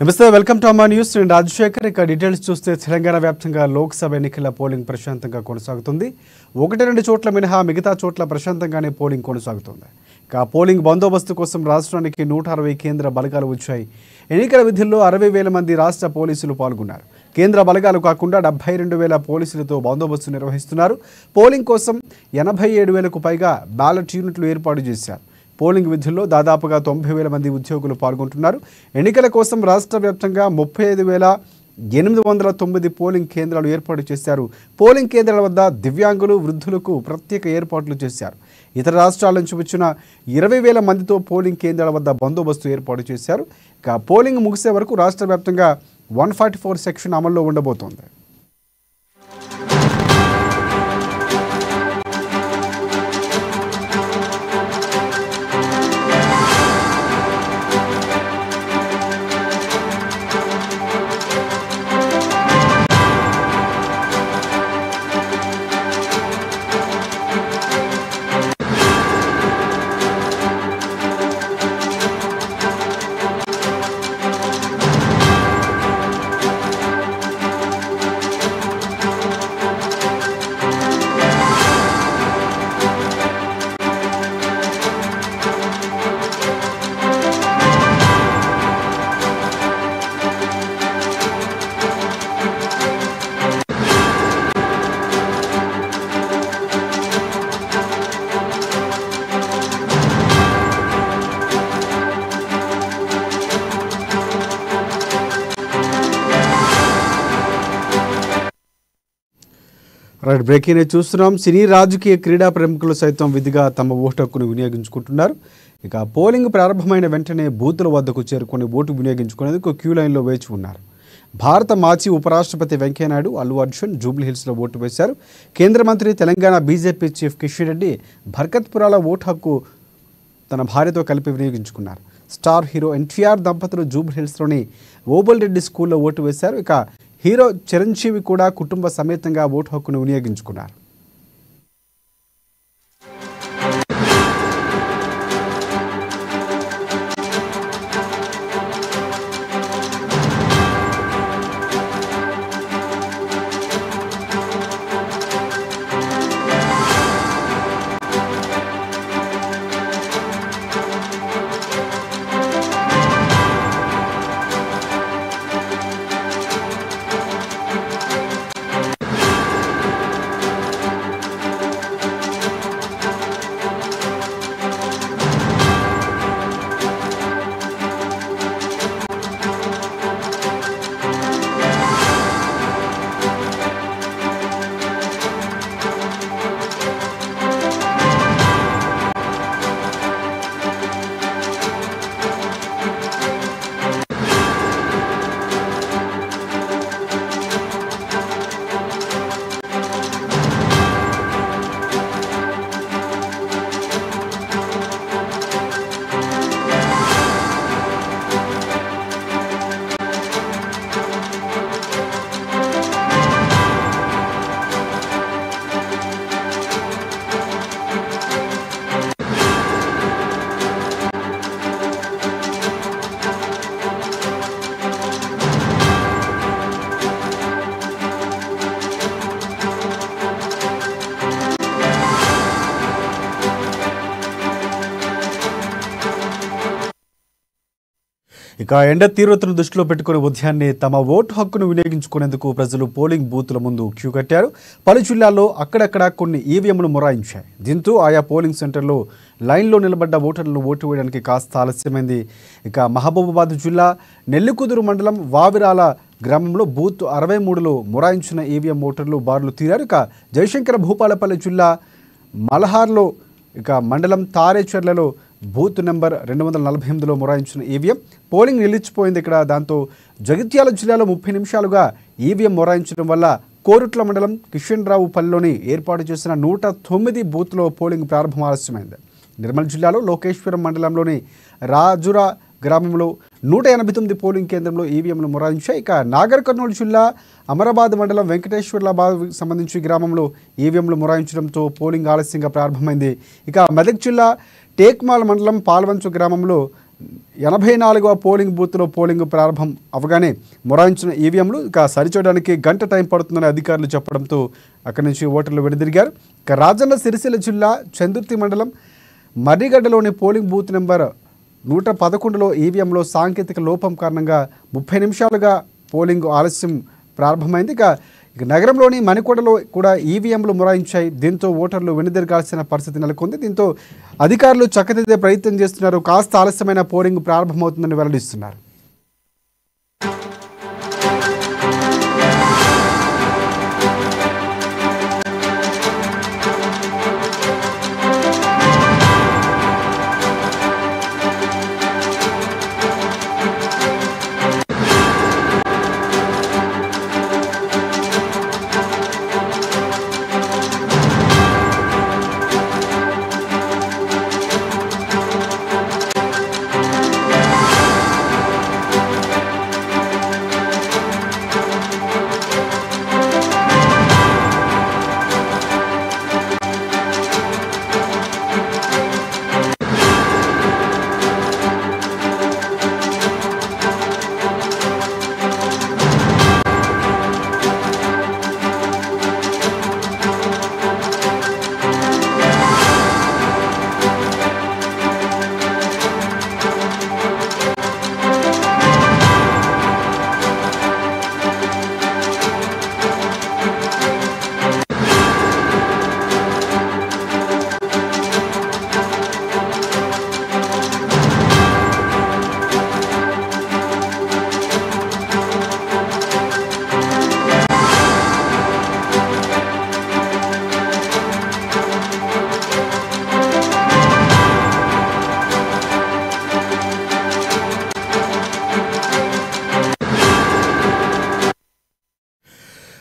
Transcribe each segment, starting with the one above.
నమస్తే welcome to అమ్మా news నేను రాజశేఖర్ ఇక డీటెయిల్స్ చూస్తే తెలంగాణ వ్యాప్తంగా లోక్సభ ఎన్నికల పోలింగ్ ప్రశాంతంగా కొనసాగుతుంది 1-2 చోట్ల మినహా మిగతా చోట్ల ప్రశాంతంగానే పోలింగ్ కొనసాగుతుంది ఇక పోలింగ్ బందోబస్తు కోసం రాష్ట్రానికి 160 కేంద్ర బలగాలు వచ్చాయి ఎన్నికల విధుల్లో 60,000 మంది రాష్ట్ర పోలీసులు పాల్గొన్నారు కేంద్ర బలగాలు కాకుండా 72,000 పోలీసులతో బందోబస్తు నిర్వహిస్తున్నారు పోలింగ్ కోసం 87,000కు పైగా బ్యాలెట్ యూనిట్లు ఏర్పాటు చేశారు పోలింగ్ విధుల్లో దాదాపుగా 90,000 మంది ఉద్యోగులు పాల్గొంటున్నారు ఎన్నికల కోసం రాష్ట్ర వ్యాప్తంగా 35,809 పోలింగ్ కేంద్రాలు ఏర్పాటు చేశారు పోలింగ్ కేంద్రాల వద్ద దివ్యాంగులు వృద్ధులకు ప్రత్యేక ఏర్పాట్లు చేశారు ఇతర రాష్ట్రాల నుంచి వచ్చిన 20,000 మందితో పోలింగ్ కేంద్రాల వద్ద బందోబస్తు ఏర్పాటు చేశారు ఇక పోలింగ్ ముగిసే వరకు రాష్ట్ర వ్యాప్తంగా 144 సెక్షన్ అమల్లో ఉండబోతోంది రైట్ బ్రేకింగ్ చూస్తున్నాం సినీ రాజకీయ క్రీడా ప్రముఖులు సైతం విధిగా తమ ఓటు హక్కును వినియోగించుకుంటున్నారు ఇక పోలింగ్ ప్రారంభమైన వెంటనే బూతుల వద్దకు చేరుకొని ఓటు వినియోగించుకునేందుకు క్యూ లైన్లో వేచి ఉన్నారు భారత మాజీ ఉపరాష్ట్రపతి వెంకయ్యనాయుడు అల్లు అర్జున్ జూబ్లీహిల్స్లో ఓటు వేశారు కేంద్ర మంత్రి తెలంగాణ బీజేపీ చీఫ్ కిషన్ రెడ్డి బర్కత్పురాల ఓటు హక్కు తన భార్యతో కలిపి వినియోగించుకున్నారు స్టార్ హీరో ఎన్టీఆర్ దంపతులు జూబ్లీహిల్స్లోని ఓబుల్ రెడ్డి స్కూల్లో ఓటు వేశారు ఇక హీరో చిరంజీవి కూడా కుటుంబ సమేతంగా ఓటు హక్కును వినియోగించుకున్నారు ఇక ఎండ తీవ్రతను దృష్టిలో పెట్టుకుని ఉదయాన్నే తమ ఓటు హక్కును వినియోగించుకునేందుకు ప్రజలు పోలింగ్ బూత్ల ముందు క్యూ కట్టారు పలు జిల్లాల్లో అక్కడక్కడ కొన్ని ఈవీఎంలు మొరాయించాయి దీంతో ఆయా పోలింగ్ సెంటర్లో లైన్లో నిలబడ్డ ఓటర్లను ఓటు వేయడానికి కాస్త ఆలస్యమైంది ఇక మహబూబాబాద్ జిల్లా నెల్లికుదురు మండలం వావిరాల గ్రామంలో బూత్ 63లో మొరాయించిన ఈవీఎం ఓటర్లు బారులు తీరారు ఇక జయశంకర భూపాలపల్లి జిల్లా మలహార్లో ఇక మండలం తారేచర్లలో బూత్ నెంబర్ 248లో మొరాయించిన ఈవీఎం పోలింగ్ నిలిచిపోయింది ఇక్కడ దాంతో జగిత్యాల జిల్లాలో 30 నిమిషాలుగా ఈవీఎం మొరాయించడం వల్ల కోరుట్ల మండలం కిషన్ రావు పల్లిలోని ఏర్పాటు చేసిన 109 బూత్లో పోలింగ్ ప్రారంభం ఆలస్యమైంది నిర్మల్ జిల్లాలో లోకేశ్వరం మండలంలోని రాజురా గ్రామంలో 189 పోలింగ్ కేంద్రంలో ఈవీఎంలు మొరాయించాయి. ఇక నాగర్ కర్నూలు జిల్లా అమరాబాద్ మండలం వెంకటేశ్వర్లాబాద్ సంబంధించి గ్రామంలో ఈవీఎంలు మొరాయించడంతో పోలింగ్ ఆలస్యంగా ప్రారంభమైంది. ఇక మెదక్ జిల్లా టేక్మాల్ మండలం పాల్వంచు గ్రామంలో 84వ పోలింగ్ బూత్లో పోలింగ్ ప్రారంభం అవగానే మొరాయించిన ఈవీఎంలు ఇక సరిచేయడానికి గంట టైం పడుతుందని అధికారులు చెప్పడంతో అక్కడి నుంచి ఓటర్లు వెనుదిరిగారు. ఇక రాజన్న సిరిసిల్ల జిల్లా చందుర్తి మండలం మర్రిగడ్డలోని పోలింగ్ బూత్ నెంబర్ 111లో ఈవీఎంలో సాంకేతిక లోపం కారణంగా 30 నిమిషాలుగా పోలింగ్ ఆలస్యం ప్రారంభమైంది. ఇక నగరంలోని మణికొండలో కూడా ఈవీఎంలు మొరాయించాయి. దీంతో ఓటర్లు వెనుదిరగాల్సిన పరిస్థితి నెలకొంది. దీంతో అధికారులు చక్కదిద్దే ప్రయత్నం చేస్తున్నారు. కాస్త ఆలస్యమైన పోలింగ్ ప్రారంభమవుతుందని వెల్లడిస్తున్నారు.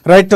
రైట్.